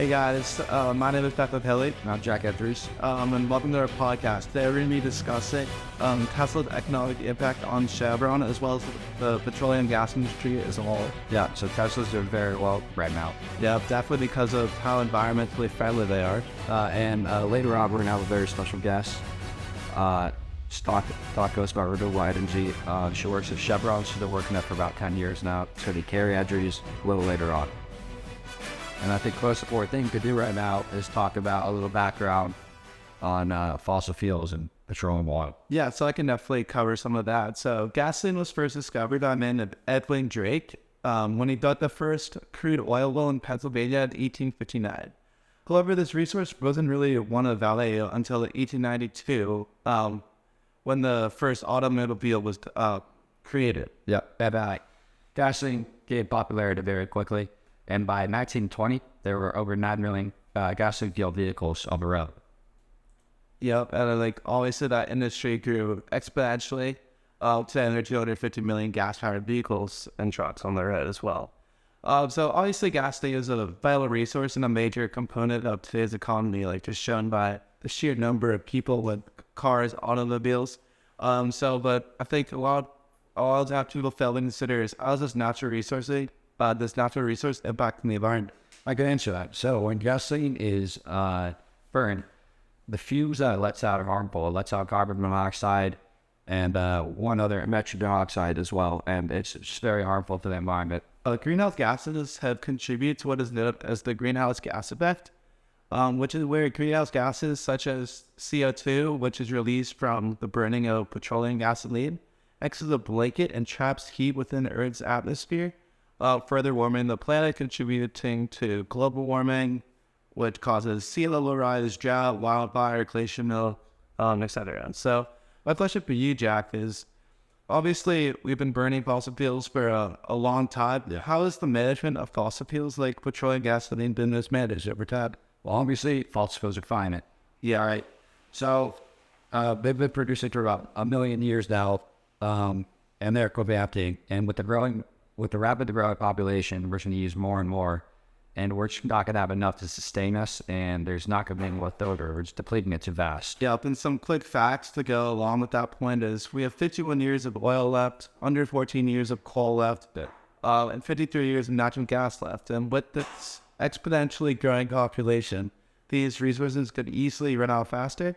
Hey guys, my name is Tetsuo. I'm Jack Andrews. And welcome to our podcast. Today we're going to be discussing Tesla's economic impact on Chevron as well as the petroleum and gas industry as a whole. Yeah, so Tesla's doing very well right now. Yeah, definitely because of how environmentally friendly they are. And later on, we're going to have a very special guest. Talk to us about renewable energy. She works at Chevron. She's been working there for about 10 years now. It's going to be Carrie Andrews a little later on. And I think the most important thing to do right now is talk about a little background on fossil fuels and petroleum oil. Yeah, so I can definitely cover some of that. So gasoline was first discovered by a man named Edwin Drake when he dug the first crude oil well in Pennsylvania in 1859. However, this resource wasn't really one of value until 1892 when the first automobile was created. Yeah, gasoline gained popularity very quickly. And by 1920, there were over 9 million gasoline-fueled vehicles on the road. Yep, and obviously that industry grew exponentially. Today there are 250 million gas-powered vehicles and trucks on the road as well. So obviously gasoline is a vital resource and a major component of today's economy, just shown by the sheer number of people with cars, automobiles. But I think a lot of people fail to consider is how is this natural resource impacting the environment? I can answer that. So when gasoline is burned, the fumes that it lets out are harmful. It lets out carbon monoxide and one other nitrogen dioxide as well, and it's just very harmful to the environment. Greenhouse gases have contributed to what is known as the greenhouse gas effect, which is where greenhouse gases such as CO2, which is released from the burning of petroleum gasoline, acts as a blanket and traps heat within Earth's atmosphere, further warming the planet, contributing to global warming, which causes sea level rise, drought, wildfire, glacier melt, etc. So my question for you, Jack, is obviously we've been burning fossil fuels for a long time. Yeah. How has the management of fossil fuels like petroleum and gasoline been mismanaged over time? Well, obviously, fossil fuels are climate. Yeah, right. So they've been producing for about 1 million years now, and they're co-adapting. And with the rapid growing population, we're going to use more and more, and we're just not going to have enough to sustain us, and there's not going to be any left over. We're just depleting it too fast. Yep, and some quick facts to go along with that point is we have 51 years of oil left, 114 years of coal left, and 53 years of natural gas left. And with this exponentially growing population, these resources could easily run out faster.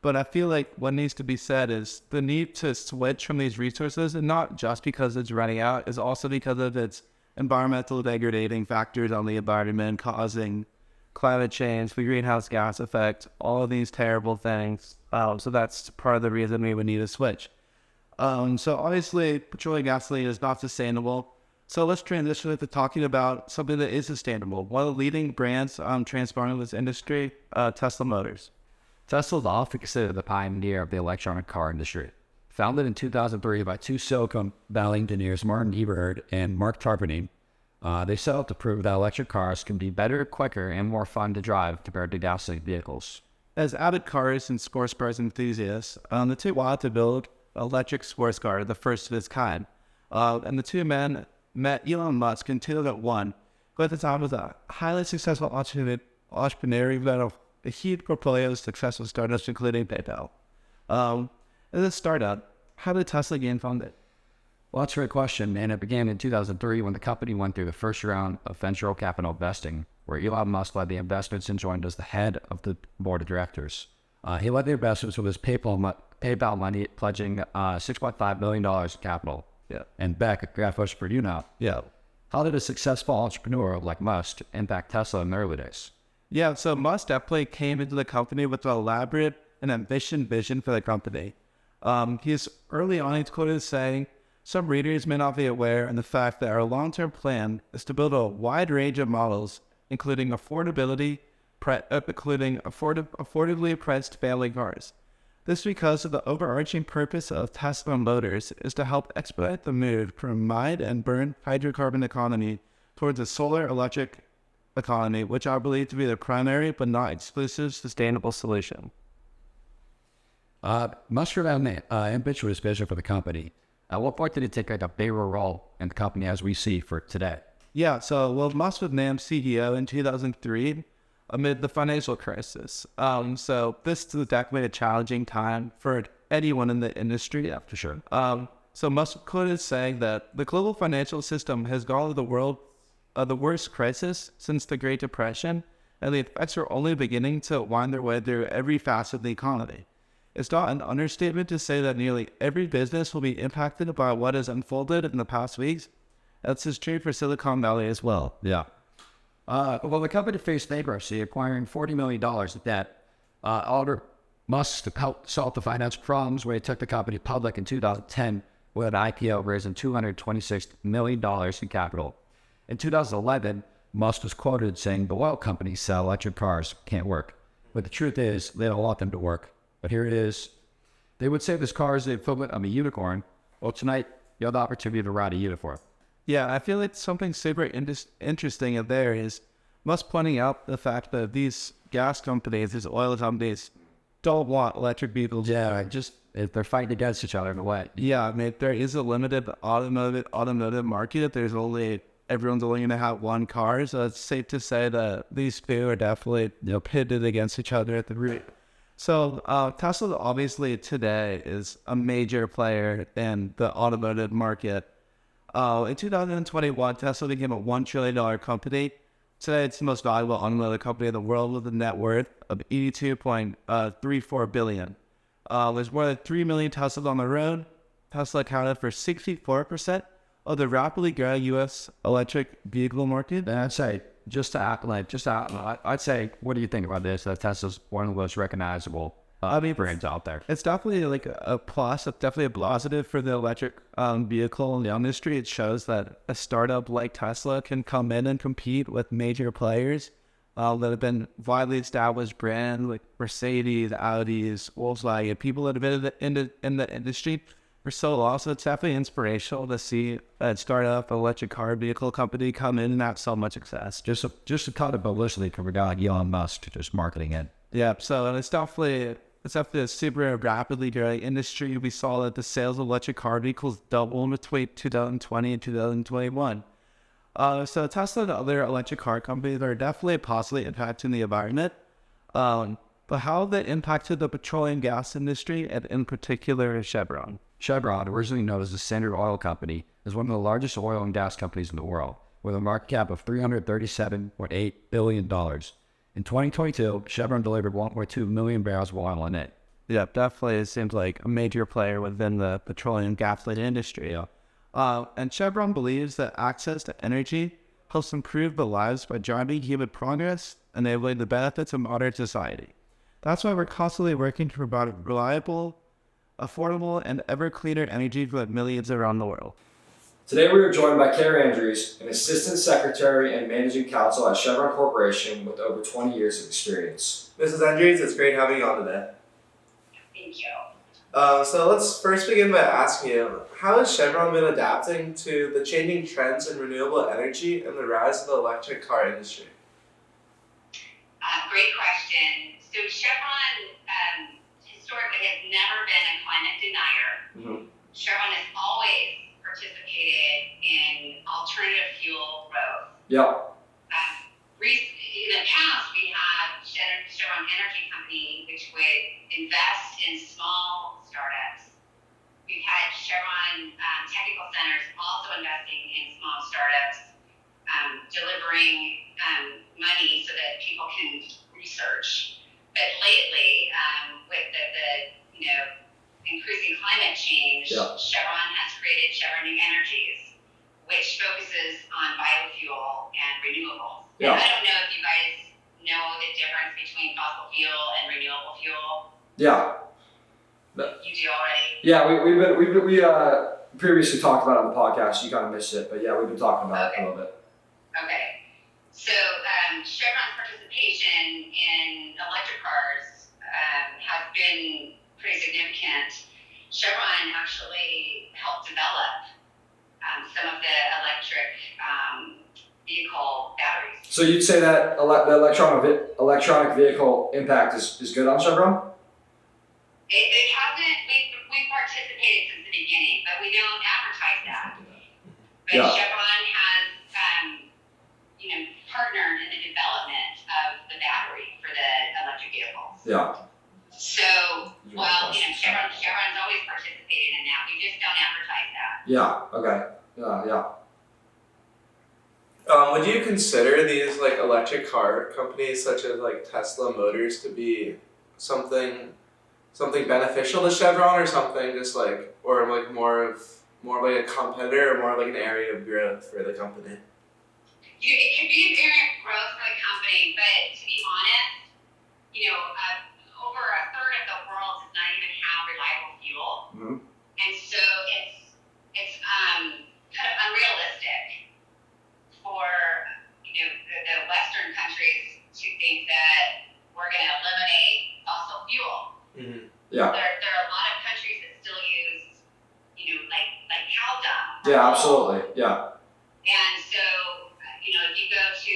But I feel like what needs to be said is the need to switch from these resources, and not just because it's running out, is also because of its environmental degrading factors on the environment, causing climate change, the greenhouse gas effect, all of these terrible things. So that's part of the reason we would need to switch. So obviously, petroleum gasoline is not sustainable. So let's transition into talking about something that is sustainable. One of the leading brands transforming this industry, Tesla Motors. Tesla is often considered the pioneer of the electronic car industry. Founded in 2003 by two Silicon Valley engineers, Martin Eberhard and Mark Tarpenning, they set out to prove that electric cars can be better, quicker, and more fun to drive compared to gasoline vehicles. As avid cars and sports cars enthusiasts, the two wanted to build an electric sports car, the first of its kind. And the two men met Elon Musk in 2001, who at the time was a highly successful entrepreneur, who had a huge portfolio of successful startups, including PayPal. As a startup, how did Tesla get funded? Well, that's a great question, and it began in 2003 when the company went through the first round of venture capital investing, where Elon Musk led the investments and joined as the head of the board of directors. He led the investments with his PayPal money, pledging $6.5 million in capital. Yeah. And back a graph for you now. Yeah. How did a successful entrepreneur like Musk impact Tesla in the early days? Yeah, so Musk definitely came into the company with an elaborate and ambitious vision for the company. He's early on, he's quoted as saying, "Some readers may not be aware of the fact that our long-term plan is to build a wide range of models, including affordably priced family cars. This is because of the overarching purpose of Tesla Motors is to help expedite the move from mine and burn hydrocarbon economy towards a solar electric economy, which I believe to be the primary but not exclusive sustainable solution." Musk had an ambitious vision for the company. At what point did it take a bigger role in the company as we see for today? Yeah, so Musk was named CEO in 2003. amid the financial crisis. So this is definitely a challenging time for anyone in the industry. Yeah, for sure. So Muscle is saying that the global financial system has gone through the worst crisis since the Great Depression, and the effects are only beginning to wind their way through every facet of the economy. It's not an understatement to say that nearly every business will be impacted by what has unfolded in the past weeks. That's just true for Silicon Valley as well. Yeah. Well, the company faced bankruptcy, acquiring $40 million of debt. Oliver Musk helped solve the financial problems when he took the company public in 2010 with an IPO raising $226 million in capital. In 2011, Musk was quoted saying the oil companies sell electric cars can't work. But the truth is, they don't want them to work. But here it is. They would say this car is the equivalent of a unicorn. Well, tonight, you have the opportunity to ride a unicorn. Yeah, I feel like something super interesting in there is Musk pointing out the fact that these gas companies, these oil companies, don't want electric vehicles. Yeah, they're fighting against each other in a way. Yeah, I mean, there is a limited automotive market. Everyone's only going to have one car, so it's safe to say that these two are definitely pitted against each other at the root. So Tesla obviously today is a major player in the automotive market. In 2021, Tesla became a $1 trillion company. Today, it's the most valuable automotive company in the world with a net worth of $82.34 billion. There's more than 3 million Teslas on the road. Tesla accounted for 64% of the rapidly growing U.S. electric vehicle market. And I'd say, I'd say, what do you think about this? That Tesla's one of the most recognizable brands out there. It's definitely like a plus. It's definitely a positive for the electric vehicle industry. It shows that a startup like Tesla can come in and compete with major players that have been widely established brands like Mercedes, Audis, Volkswagen, people that have been in the industry for so long. So it's definitely inspirational to see a startup electric car vehicle company come in and have so much success. Just a kind of publicity from a guy like Elon Musk just marketing it. Yeah, so and it's definitely a super rapidly growing industry. We saw that the sales of electric car vehicles doubled between 2020 and 2021. So Tesla and other electric car companies are definitely positively impacting the environment. But how have they impacted the petroleum gas industry, and in particular Chevron? Chevron, originally known as the Standard Oil Company, is one of the largest oil and gas companies in the world, with a market cap of $337.8 billion. In 2022, Chevron delivered 1.2 million barrels of oil in it. Yeah, definitely it seems like a major player within the petroleum gasoline industry. Yeah. And Chevron believes that access to energy helps improve the lives by driving human progress, enabling the benefits of modern society. That's why we're constantly working to provide reliable, affordable, and ever cleaner energy for millions around the world. Today we are joined by Carrie Andrews, an Assistant Secretary and Managing Counsel at Chevron Corporation with over 20 years of experience. Mrs. Andrews, it's great having you on today. Thank you. So let's first begin by asking you, how has Chevron been adapting to the changing trends in renewable energy and the rise of the electric car industry? Great question. So Chevron historically has never been a climate denier. Mm-hmm. Chevron has always participated in alternative fuel growth. Yep. In the past, we had Chevron Energy Company, which would invest in small startups. We've had Chevron Technical Centers also investing in small startups, delivering money so that people can research. But lately, with the increasing climate change, Yeah. Chevron has created Chevron New Energies, which focuses on biofuel and renewables. Yeah. And I don't know if you guys know the difference between fossil fuel and renewable fuel. Yeah. You do already? Yeah, we previously talked about it on the podcast. You kind of missed it, but yeah, we've been talking about it a little bit. Okay. So Chevron's participation in electric cars has been pretty significant. Chevron actually helped develop some of the electric vehicle batteries. So you'd say that the electronic vehicle impact is good on Chevron? It hasn't, we've participated since the beginning, but we don't advertise that. But Yeah. Chevron has, partnered in the development of the battery. electric vehicles. Yeah. So, well, Chevron's always participated in that. We just don't advertise that. Yeah. Okay. Yeah. Would you consider these like electric car companies such as like Tesla Motors to be something beneficial to Chevron, or something just like, or like more like a competitor, or more like an area of growth for the company? It could be an area of growth for the company, but to be honest, over a third of the world does not even have reliable fuel, and so it's kind of unrealistic for the Western countries to think that we're going to eliminate fossil fuel. Yeah. There are a lot of countries that still use like cow dung. Yeah. Absolutely. Yeah. And so if you go to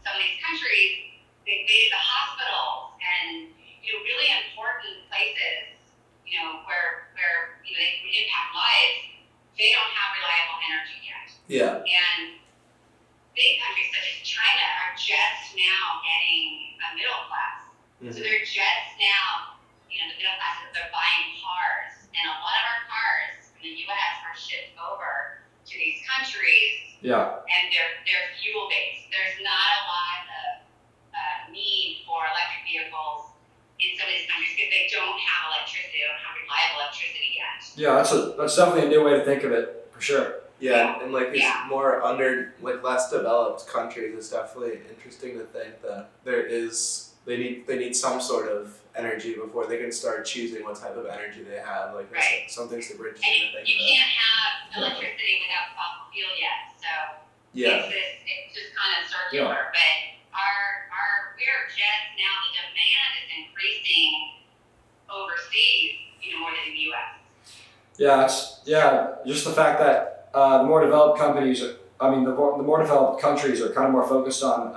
some of these countries, the hospitals and really important places where they would impact lives, they don't have reliable energy yet. Yeah. And big countries such as China are just now getting a middle class. So they're just now, the middle class, they're buying cars. And a lot of our cars in the U.S. are shipped over to these countries. Yeah. And they're fuel based. There's not a lot of need for electric vehicles in some of these countries because they don't have electricity. They don't have reliable electricity yet. Yeah. That's definitely a new way to think of it for sure. Yeah, and like these more less developed countries, it's definitely interesting to think that they need some sort of energy before they can start choosing what type of energy they have. Like that's something super interesting to think You about. can't have electricity without fossil fuel yet, so it's just kind of circular. But we're just now, the demand is increasing overseas, more than in the U.S. Yeah. Just the fact that the more developed companies, the more developed countries are kind of more focused on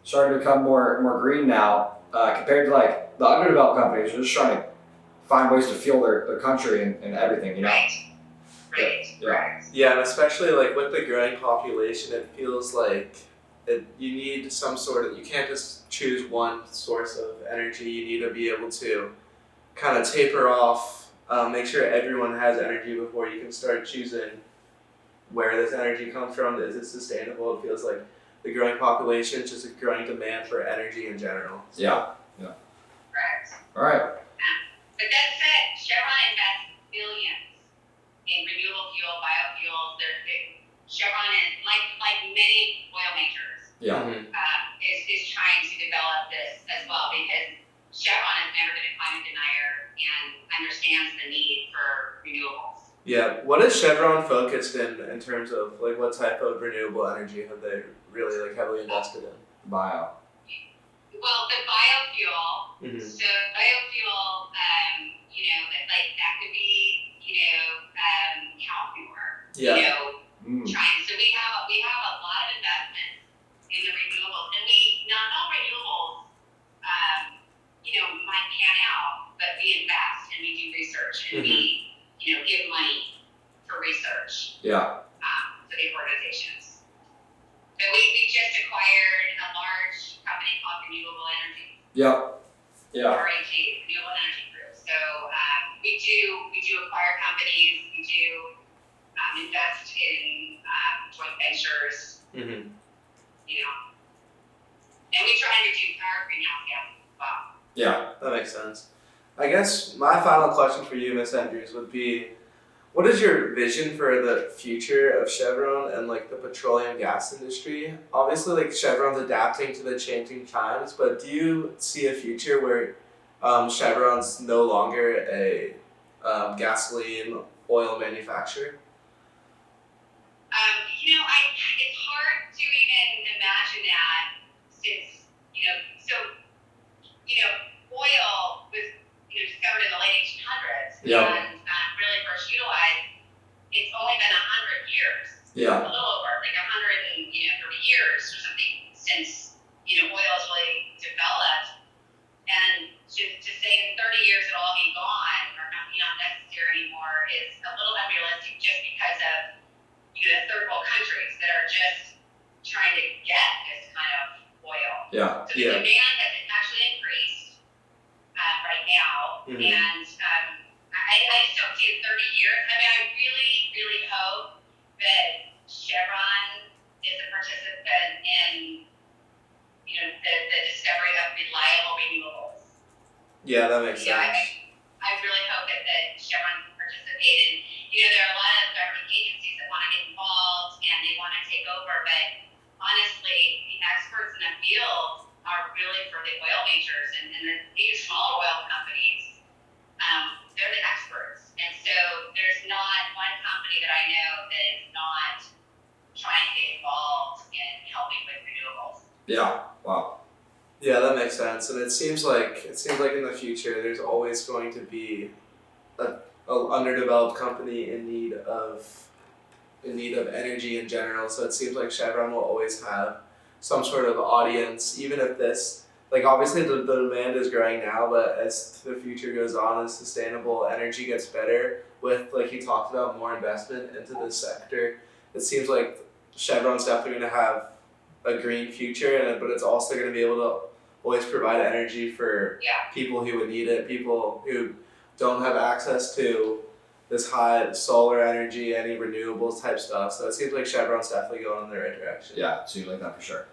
starting to become more green now compared to like the underdeveloped companies. They're just trying to find ways to fuel their country and everything, Right. Yeah, and especially like with the growing population, it feels like you need some sort of, you can't just choose one source of energy. You need to be able to kind of taper off, make sure everyone has energy before you can start choosing where this energy comes from. Is it sustainable? It feels like the growing population is just a growing demand for energy in general. So. Yeah. Correct. All right. But that said, Chevron invests billions in renewable fuel, biofuels. Chevron is like many oil majors. Yeah. Is trying to develop this as well because Chevron has never been a climate denier and understands the need for renewables. Yeah, what is Chevron focused in terms of like what type of renewable energy have they really like heavily invested in? Bio. Well, the biofuel. So biofuel, that could be, cow manure. Trying. So we have a lot of investments in the renewables, and not all renewables, might pan out, but we invest and we do research and we, give money for research. Yeah. For the organizations. But we just acquired a large company called Renewable Energy. Yep. Yeah. REG, Renewable Energy Group. So we do acquire companies. We do invest in joint ventures. And we try to reduce our greenhouse gas as well. Yeah. That makes sense. I guess my final question for you, Ms. Andrews, would be, what is your vision for the future of Chevron and like the petroleum gas industry? Obviously, like Chevron's adapting to the changing times, but do you see a future where Chevron's no longer a gasoline oil manufacturer? It's hard to even imagine that since, oil was, discovered in the late 1800s and really first utilized, it's only been 100 years. Yeah. A little over, like 130 years or something since, oil has really developed. And to say in 30 years it'll all be gone or not necessary anymore is a little unrealistic just because of, the third world countries that are just trying to get this kind of oil. Yeah. So the demand has actually And I just don't see it 30 years. I mean, I really, really hope that Chevron is a participant in, the discovery of reliable renewables. Yeah, that makes sense. I really hope that Chevron can participate in, there are a lot of government agencies that want to get involved and they want to take over, but honestly, the experts in the field are really for the oil majors and these smaller oil companies. They're the experts. And so there's not one company that I know that is not trying to get involved in helping with renewables. Yeah. Wow. Yeah, that makes sense. And it seems like in the future there's always going to be a underdeveloped company in need of energy in general. So it seems like Chevron will always have some sort of audience, even if this, like, obviously the demand is growing now, but as the future goes on, as sustainable energy gets better, with, like he talked about, more investment into this sector, it seems like Chevron's definitely going to have a green future, but it's also going to be able to always provide energy for people who would need it, people who don't have access to this high solar energy, any renewables type stuff. So it seems like Chevron's definitely going in the right direction. Yeah, so you like that for sure.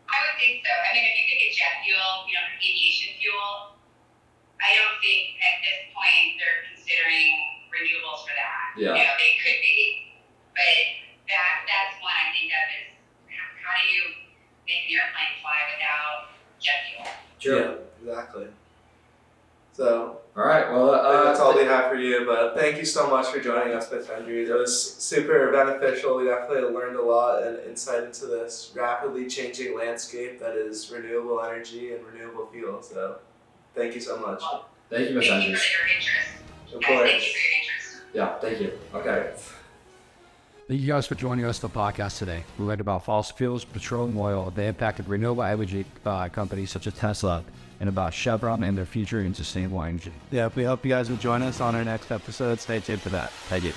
I would think so. I mean, if you could get jet fuel, aviation fuel, I don't think at this point they're considering renewables for that. Yeah. They could be, but that's one I think of is how do you make an airplane fly without jet fuel? Sure. Yeah, exactly. So, all right. Well, that's all we have for you. But thank you so much for joining us, Miss Andrews. It was super beneficial. We definitely learned a lot and insight into this rapidly changing landscape that is renewable energy and renewable fuel. So, thank you so much. Thank you, Miss Thank you Andrews. for your interest. Of Thank you course. for your interest. Yeah, thank you. Okay. Thank you guys for joining us on the podcast today. We learned about fossil fuels, petroleum oil, the impact of renewable energy companies such as Tesla, and about Chevron and their future in sustainable energy. Yeah, we hope you guys will join us on our next episode. Stay tuned for that. Thank you.